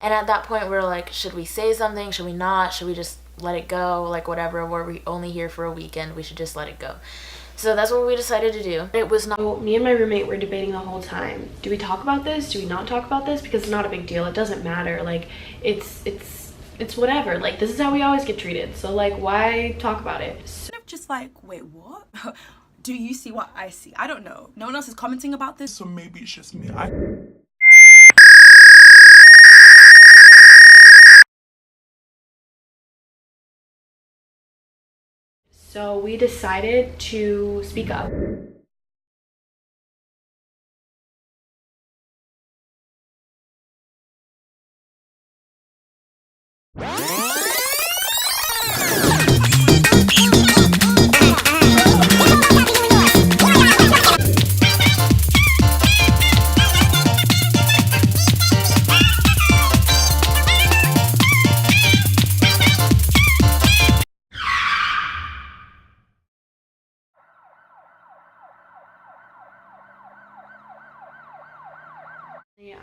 And at that point we were like, should we say something? Should we not? Should we just let it go? Like, whatever, we're only here for a weekend, we should just let it go. So that's what we decided to do. It was not. So me and my roommate were debating the whole time. Do we talk about this? Do we not talk about this? Because it's not a big deal. It doesn't matter. Like, it's whatever. Like, this is how we always get treated. So like, why talk about it? So just like, wait, what? Do you see what I see? I don't know. No one else is commenting about this. So maybe it's just me. So we decided to speak up.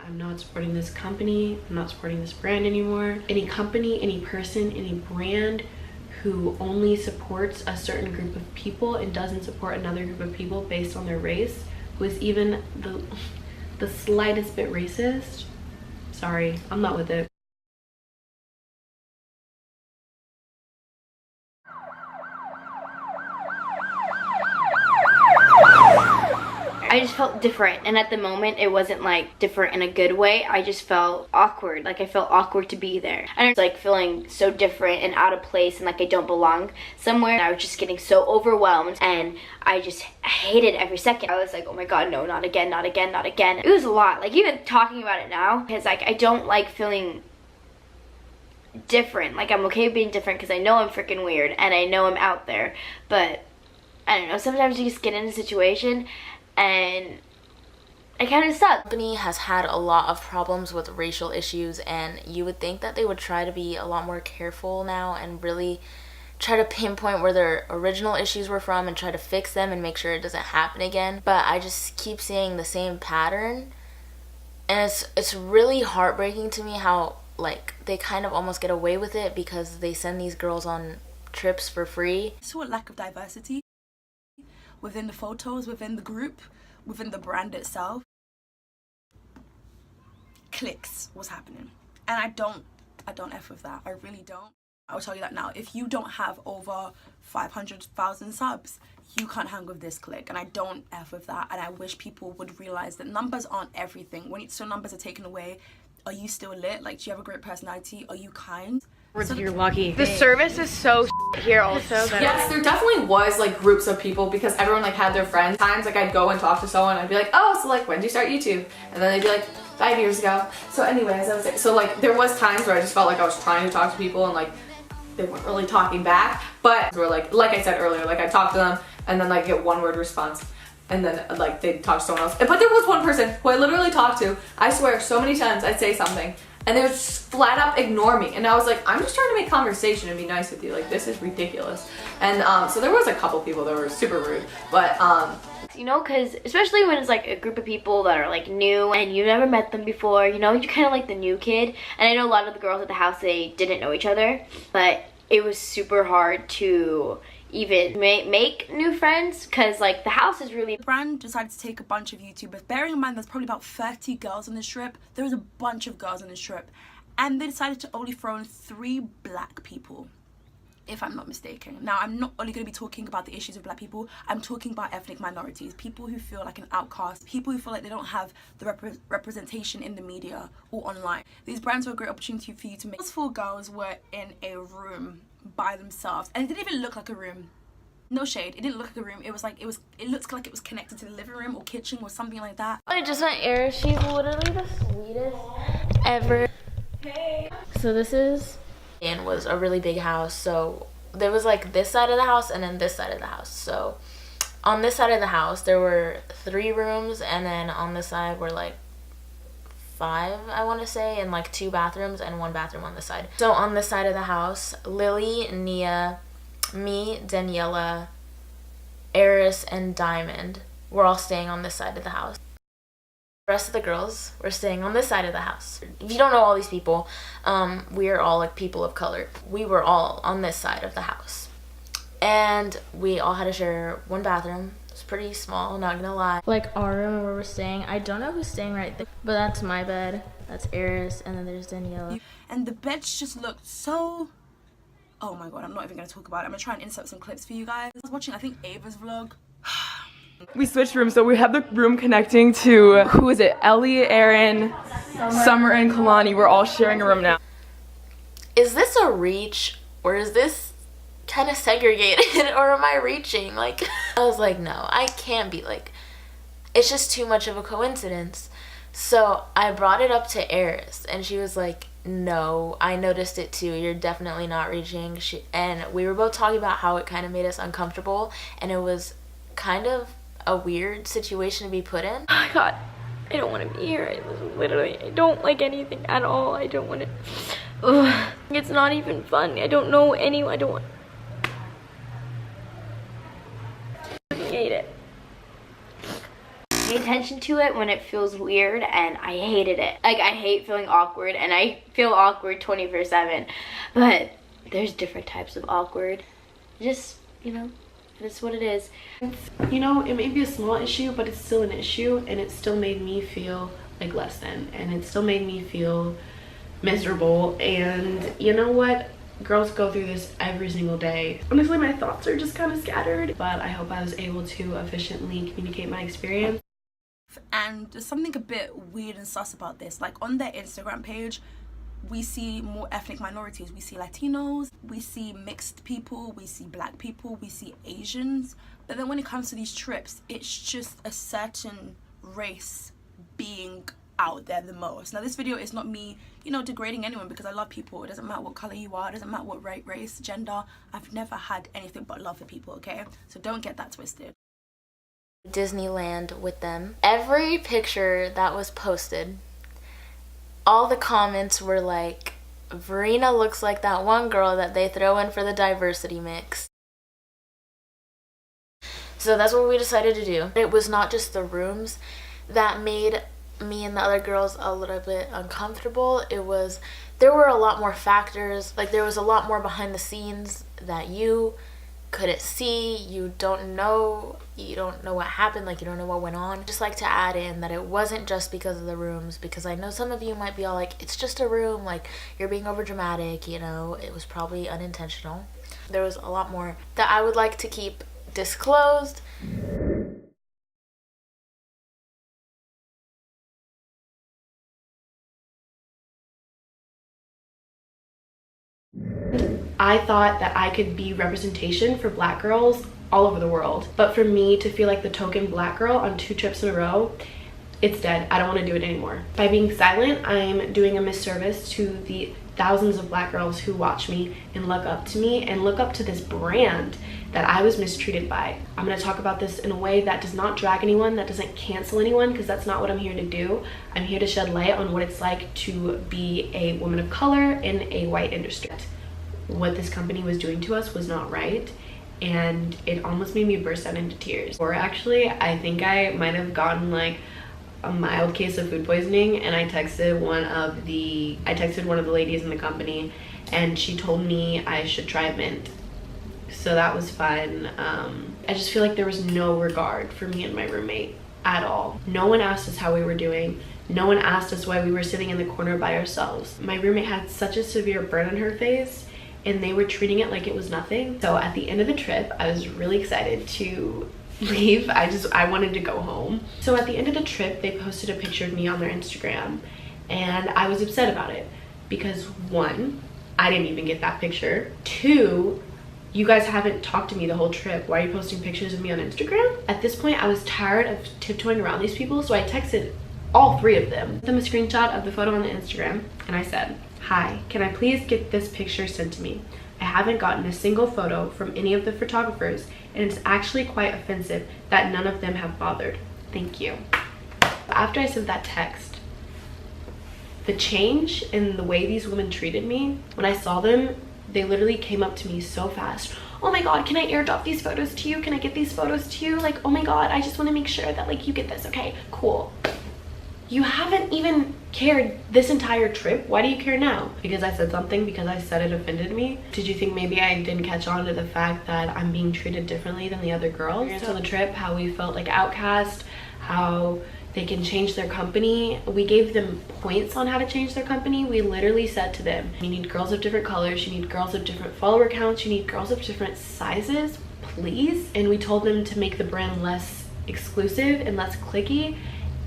I'm not supporting this company. I'm not supporting this brand anymore. Any company, any person, any brand who only supports a certain group of people and doesn't support another group of people based on their race, who is even the slightest bit racist, sorry, I'm not with it. I just felt different, and at the moment it wasn't like different in a good way. I just felt awkward. Like, I felt awkward to be there, and it's like feeling so different and out of place and like I don't belong somewhere. And I was just getting so overwhelmed, and I just hated every second. I was like, oh my god, no, not again, not again, not again. It was a lot. Like, even talking about it now, because like I don't like feeling different. Like, I'm okay with being different because I know I'm freaking weird and I know I'm out there, but I don't know, sometimes you just get in a situation and it kind of sucks. The company has had a lot of problems with racial issues, and you would think that they would try to be a lot more careful now and really try to pinpoint where their original issues were from and try to fix them and make sure it doesn't happen again. But I just keep seeing the same pattern, and it's really heartbreaking to me how like they kind of almost get away with it because they send these girls on trips for free. I saw a lack of diversity within the photos, within the group, within the brand itself. Clicks was happening, and I don't F with that. I really don't. I'll tell you that now. If you don't have over 500,000 subs, you can't hang with this clique, and I don't F with that. And I wish people would realize that numbers aren't everything. When some numbers are taken away, are you still lit? Like, do you have a great personality? Are you kind? So you're lucky. The service is so here also. Yes, there definitely was like groups of people because everyone like had their friends. Times like I'd go and talk to someone, I'd be like, oh, so like when did you start YouTube? And then they'd be like, 5 years ago. So anyways, I was like, so like there was times where I just felt like I was trying to talk to people and like they weren't really talking back. But we're like I said earlier, like I talk to them and then like get one word response. And then like they'd talk to someone else. But there was one person who I literally talked to, I swear, so many times I'd say something and they would just flat up ignore me. And I was like, I'm just trying to make conversation and be nice with you. Like, this is ridiculous. And so there was a couple people that were super rude. But you know, because especially when it's like a group of people that are like new and you've never met them before, you know, you're kind of like the new kid. And I know a lot of the girls at the house, they didn't know each other, but it was super hard to even make new friends because like the house is really... The brand decided to take a bunch of YouTubers. Bearing in mind there's probably about 30 girls on this trip. There was a bunch of girls on this trip, and they decided to only throw in 3 black people, if I'm not mistaken. Now, I'm not only going to be talking about the issues of black people, I'm talking about ethnic minorities, people who feel like an outcast, people who feel like they don't have the representation in the media or online. These brands were a great opportunity for you to make... Those 4 girls were in a room by themselves, and it didn't even look like a room. No shade, it didn't look like a room. It was like it looks like it was connected to the living room or kitchen or something like that. I just met Eris. She's literally the sweetest ever. Hey. So this is, and was a really big house. So there was like this side of the house and then this side of the house. So on this side of the house there were 3 rooms, and then on this side were like 5, I want to say, and like 2 bathrooms and 1 bathroom on the side. So on this side of the house, Lily, Nia, me, Daniela, Eris, and Diamond were all staying on this side of the house. The rest of the girls were staying on this side of the house. If you don't know all these people, we are all like people of color. We were all on this side of the house. And we all had to share one bathroom. It's pretty small, not gonna lie. Like our room where we're staying, I don't know who's staying right there, but that's my bed. That's Eris, and then there's Daniela. And the beds just looked so... Oh my god, I'm not even gonna talk about it. I'm gonna try and insert some clips for you guys. I was watching, I think, Ava's vlog. We switched rooms, so we have the room connecting to, who is it? Ellie, Erin, Summer, and Kalani. We're all sharing a room now. Is this a reach, or is this kind of segregated, or am I reaching? Like, I was like, no, I can't be, like, it's just too much of a coincidence. So I brought it up to Eris, and she was like, no, I noticed it too, you're definitely not reaching. And we were both talking about how it kind of made us uncomfortable, and it was kind of a weird situation to be put in. Oh my god, I don't want to be here. I don't like anything at all. I don't want to. Ugh. It's not even fun. I don't know anyone. I don't want. I hate it. Pay attention to it when it feels weird, and I hated it. Like, I hate feeling awkward, and I feel awkward 24/7. But there's different types of awkward. Just, you know, it's what it is. You know, it may be a small issue, but it's still an issue, and it still made me feel like less than, and it still made me feel miserable. And you know what? Girls go through this every single day. Honestly, my thoughts are just kind of scattered, but I hope I was able to efficiently communicate my experience. And there's something a bit weird and sus about this. Like, on their Instagram page, we see more ethnic minorities. We see Latinos, we see mixed people, we see black people, we see Asians. But then when it comes to these trips, it's just a certain race being out there the most. Now, this video is not me, you know, degrading anyone, because I love people. It doesn't matter what color you are, it doesn't matter what race, gender. I've never had anything but love for people, okay? So don't get that twisted. Disneyland with them. Every picture that was posted, all the comments were like, Vareena looks like that one girl that they throw in for the diversity mix. So that's what we decided to do. It was not just the rooms that made me and the other girls a little bit uncomfortable. There were a lot more factors. Like, there was a lot more behind the scenes that you couldn't see. You don't know what happened, like, you don't know what went on. Just like to add in that it wasn't just because of the rooms, because I know some of you might be all like, it's just a room, like, you're being over dramatic, you know. It was probably unintentional. There was a lot more that I would like to keep disclosed. I thought that I could be representation for black girls all over the world, but for me to feel like the token black girl on 2 trips in a row, it's dead. I don't want to do it anymore. By being silent, I'm doing a misservice to the thousands of black girls who watch me and look up to me and look up to this brand that I was mistreated by. I'm going to talk about this in a way that does not drag anyone, that doesn't cancel anyone, because that's not what I'm here to do. I'm here to shed light on what it's like to be a woman of color in a white industry. What this company was doing to us was not right, and it almost made me burst out into tears. Or actually, I think I might have gotten like a mild case of food poisoning, and I texted one of the ladies in the company, and she told me I should try mint. So that was fun. I just feel like there was no regard for me and my roommate at all. No one asked us how we were doing. No one asked us why we were sitting in the corner by ourselves. My roommate had such a severe burn on her face, and they were treating it like it was nothing. So at the end of the trip, I was really excited to leave. I wanted to go home. So at the end of the trip, they posted a picture of me on their Instagram, and I was upset about it because 1, I didn't even get that picture. 2, you guys haven't talked to me the whole trip. Why are you posting pictures of me on Instagram? At this point, I was tired of tiptoeing around these people, so I texted all 3 of them. Sent them a screenshot of the photo on the Instagram, and I said, "Hi, can I please get this picture sent to me? I haven't gotten a single photo from any of the photographers, and it's actually quite offensive that none of them have bothered. Thank you." After I sent that text, the change in the way these women treated me, when I saw them, they literally came up to me so fast. "Oh my god, can I airdrop these photos to you? Can I get these photos to you? Like, oh my god, I just want to make sure that like you get this. Okay, cool." You haven't even cared this entire trip. Why do you care now? Because I said something, because I said it offended me? Did you think maybe I didn't catch on to the fact that I'm being treated differently than the other girls? On the trip, how we felt like outcast, how they can change their company. We gave them points on how to change their company. We literally said to them, you need girls of different colors, you need girls of different follower counts, you need girls of different sizes, please. And we told them to make the brand less exclusive and less cliquey.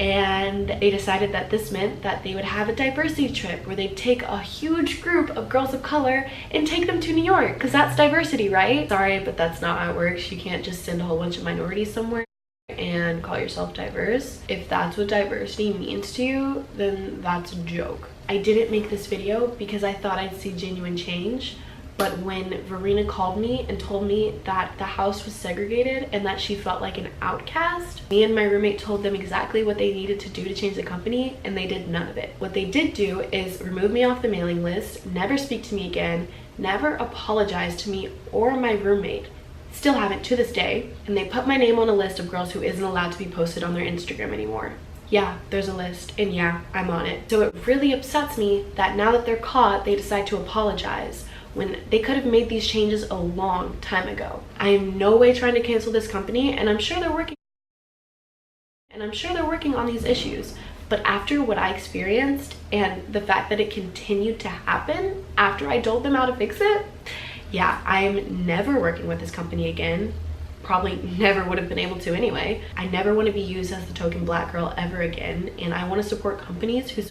And they decided that this meant that they would have a diversity trip where they'd take a huge group of girls of color and take them to New York, because that's diversity, right? Sorry, but that's not how it works. You can't just send a whole bunch of minorities somewhere and call yourself diverse. If that's what diversity means to you, then that's a joke. I didn't make this video because I thought I'd see genuine change. But when Vareena called me and told me that the house was segregated and that she felt like an outcast, me and my roommate told them exactly what they needed to do to change the company, and they did none of it. What they did do is remove me off the mailing list, never speak to me again, never apologize to me or my roommate. Still haven't to this day. And they put my name on a list of girls who isn't allowed to be posted on their Instagram anymore. Yeah, there's a list, and yeah, I'm on it. So it really upsets me that now that they're caught, they decide to apologize, when they could have made these changes a long time ago. I am no way trying to cancel this company, and I'm sure they're working on these issues. But after what I experienced and the fact that it continued to happen after I told them how to fix it, yeah, I'm never working with this company again. Probably never would have been able to anyway. I never want to be used as the token black girl ever again, and I want to support companies who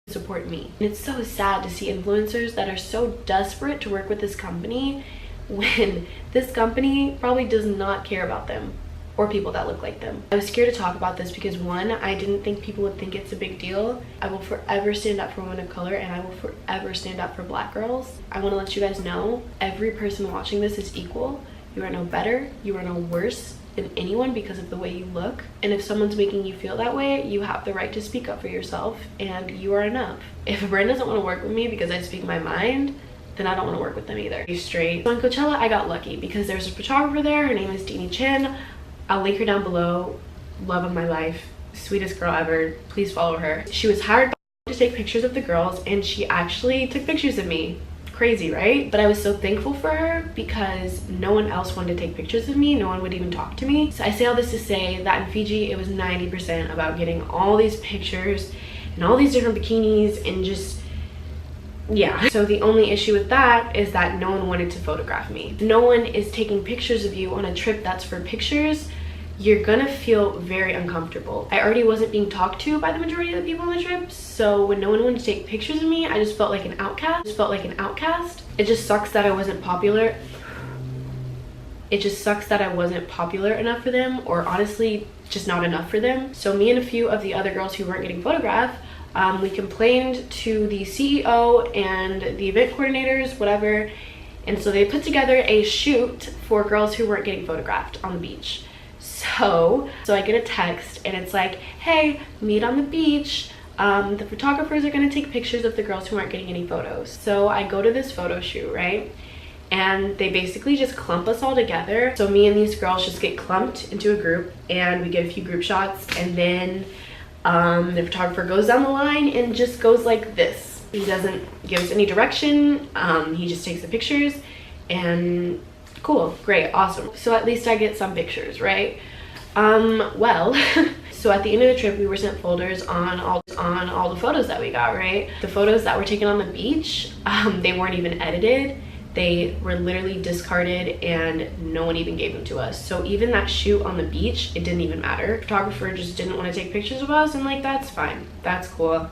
support me. And it's so sad to see influencers that are so desperate to work with this company when this company probably does not care about them or people that look like them. I was scared to talk about this because, one, I didn't think people would think it's a big deal. I will forever stand up for women of color, and I will forever stand up for black girls. I want to let you guys know, every person watching this is equal. You are no better, you are no worse than anyone because of the way you look. And if someone's making you feel that way, you have the right to speak up for yourself, and you are enough. If a brand doesn't want to work with me because I speak my mind, then I don't want to work with them either. Straight. So on Coachella, I got lucky because there's a photographer there. Her name is Deanie Chin. I'll link her down below. Love of my life, sweetest girl ever. Please follow her. She was hired to take pictures of the girls, and she actually took pictures of me. Crazy, right? But I was so thankful for her because no one else wanted to take pictures of me. No one would even talk to me. So I say all this to say that in Fiji, it was 90% about getting all these pictures and all these different bikinis and just, yeah. So the only issue with that is that no one wanted to photograph me. No one is taking pictures of you on a trip that's for pictures. You're gonna feel very uncomfortable. I already wasn't being talked to by the majority of the people on the trip, so when no one wanted to take pictures of me, I just felt like an outcast. It just sucks that I wasn't popular. It just sucks that I wasn't popular enough for them, or honestly, just not enough for them. So me and a few of the other girls who weren't getting photographed, we complained to the CEO and the event coordinators, whatever, and so they put together a shoot for girls who weren't getting photographed on the beach. So I get a text and it's like, hey, meet on the beach. The photographers are gonna take pictures of the girls who aren't getting any photos. So I go to this photo shoot, right? And they basically just clump us all together. So me and these girls just get clumped into a group and we get a few group shots, and then the photographer goes down the line and just goes like this. He doesn't give us any direction. He just takes the pictures, and cool, great, awesome. So at least I get some pictures, right? Well, so at the end of the trip, we were sent folders on all the photos that we got, right? The photos that were taken on the beach, they weren't even edited. They were literally discarded and no one even gave them to us. So even that shoot on the beach, it didn't even matter. The photographer just didn't want to take pictures of us, and like, that's fine, that's cool.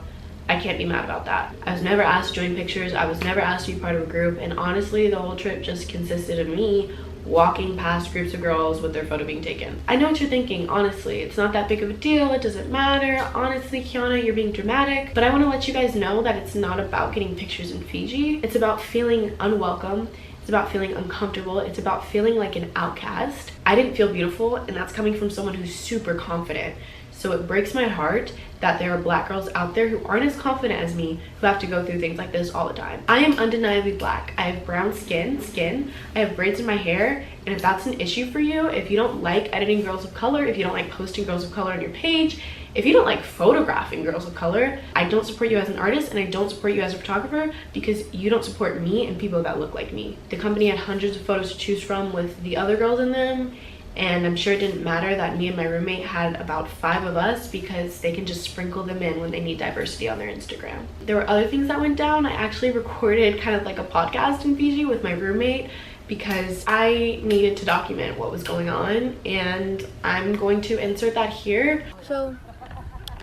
I can't be mad about that. I was never asked to join pictures. I was never asked to be part of a group. And honestly, the whole trip just consisted of me walking past groups of girls with their photo being taken. I know what you're thinking, honestly. It's not that big of a deal. It doesn't matter. Honestly, Kianna, you're being dramatic. But I want to let you guys know that it's not about getting pictures in Fiji. It's about feeling unwelcome. It's about feeling uncomfortable. It's about feeling like an outcast. I didn't feel beautiful, and that's coming from someone who's super confident. So it breaks my heart that there are black girls out there who aren't as confident as me, who have to go through things like this all the time. I am undeniably black. I have brown skin. I have braids in my hair. And if that's an issue for you, if you don't like editing girls of color, if you don't like posting girls of color on your page, if you don't like photographing girls of color, I don't support you as an artist, and I don't support you as a photographer because you don't support me and people that look like me. The company had hundreds of photos to choose from with the other girls in them, and I'm sure it didn't matter that me and my roommate had about 5 of us because they can just sprinkle them in when they need diversity on their Instagram. There were other things that went down. I actually recorded kind of like a podcast in Fiji with my roommate because I needed to document what was going on, and I'm going to insert that here. So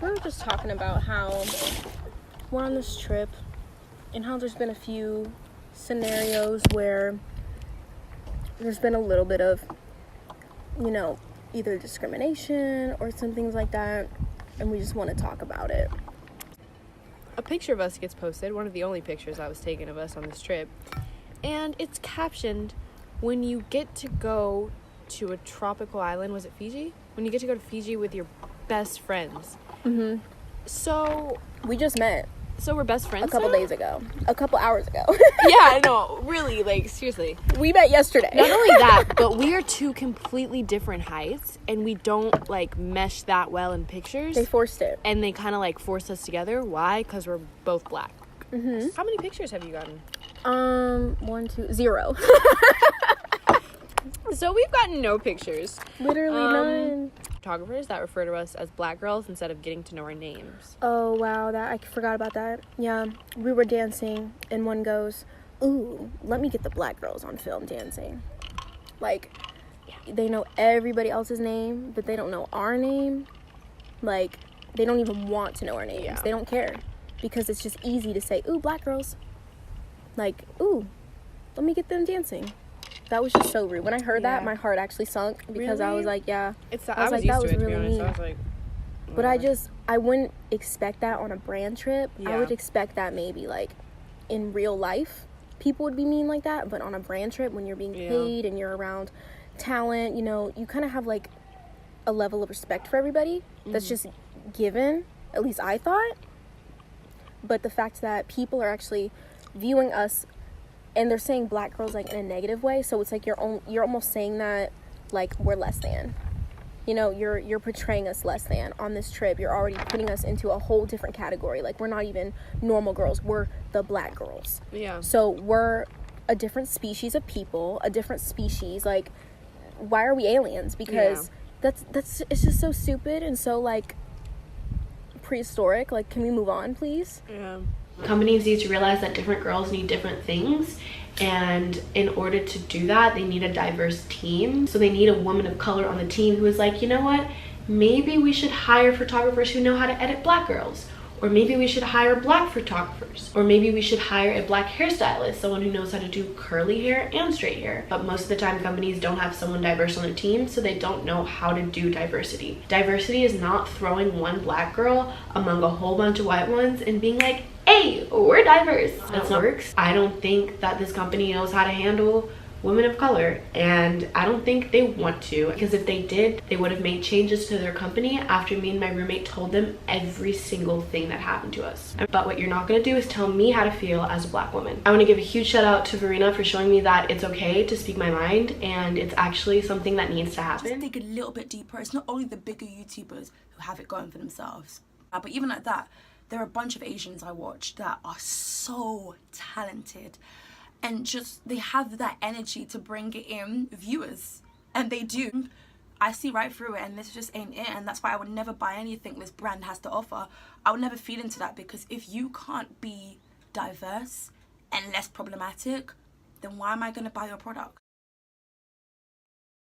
we were just talking about how we're on this trip and how there's been a few scenarios where there's been a little bit of, you know, either discrimination or some things like that, and we just want to talk about it. A picture of us gets posted, one of the only pictures that was taken of us on this trip, and it's captioned, when you get to go to a tropical island, was it Fiji? When you get to go to Fiji with your best friends. Mm-hmm. So we just met. So we're best friends a couple now? days ago. A couple hours ago. Yeah, I know. Really, like, seriously. We met yesterday. Not only that, but we are two completely different heights, and we don't, like, mesh that well in pictures. They forced it. And they kind of, like, forced us together. Why? Because we're both black. Mm-hmm. How many pictures have you gotten? 1, 2, 0. So we've gotten no pictures. Literally none. Photographers that refer to us as black girls instead of getting to know our names. Oh wow, that I forgot about that. Yeah, we were dancing and one goes, "Ooh, let me get the black girls on film dancing." Like, they know everybody else's name, but they don't know our name. Like, they don't even want to know our names. Yeah. They don't care because it's just easy to say, "Ooh, black girls." Like, "Ooh, let me get them dancing." That was just so rude. When I heard that, my heart actually sunk because I was like, yeah. I was like, that was really mean. I was like, but I wouldn't expect that on a brand trip. Yeah. I would expect that maybe like in real life, people would be mean like that. But on a brand trip, when you're being paid and you're around talent, you know, you kind of have like a level of respect for everybody that's just given. At least I thought. But the fact that people are actually viewing us and they're saying black girls like in a negative way, so it's like you're almost saying that like we're less than, you know, you're portraying us less than on this trip. You're already putting us into a whole different category. Like, we're not even normal girls, we're the black girls. Yeah. So we're a different species of people, a different species. Like, why are we aliens? Because that's it's just so stupid and so like prehistoric. Like, can we move on, please? Yeah. Companies need to realize that different girls need different things, and in order to do that, they need a diverse team. So they need a woman of color on the team who is like, you know what, maybe we should hire photographers who know how to edit black girls, or maybe we should hire black photographers, or maybe we should hire a black hairstylist, someone who knows how to do curly hair and straight hair. But most of the time, companies don't have someone diverse on their team, so they don't know how to do diversity. Diversity is not throwing one black girl among a whole bunch of white ones and being like, hey, we're diverse. That's not works. I don't think that this company knows how to handle women of color, and I don't think they want to, because if they did, they would have made changes to their company after me and my roommate told them every single thing that happened to us. But what you're not going to do is tell me how to feel as a black woman. I want to give a huge shout out to Vareena for showing me that it's okay to speak my mind, and it's actually something that needs to happen. Just dig a little bit deeper. It's not only the bigger YouTubers who have it going for themselves, but even like that, there are a bunch of Asians I watch that are so talented, and just they have that energy to bring in viewers, and they do. I see right through it, and this just ain't it, and that's why I would never buy anything this brand has to offer. I would never feed into that, because if you can't be diverse and less problematic, then why am I going to buy your product?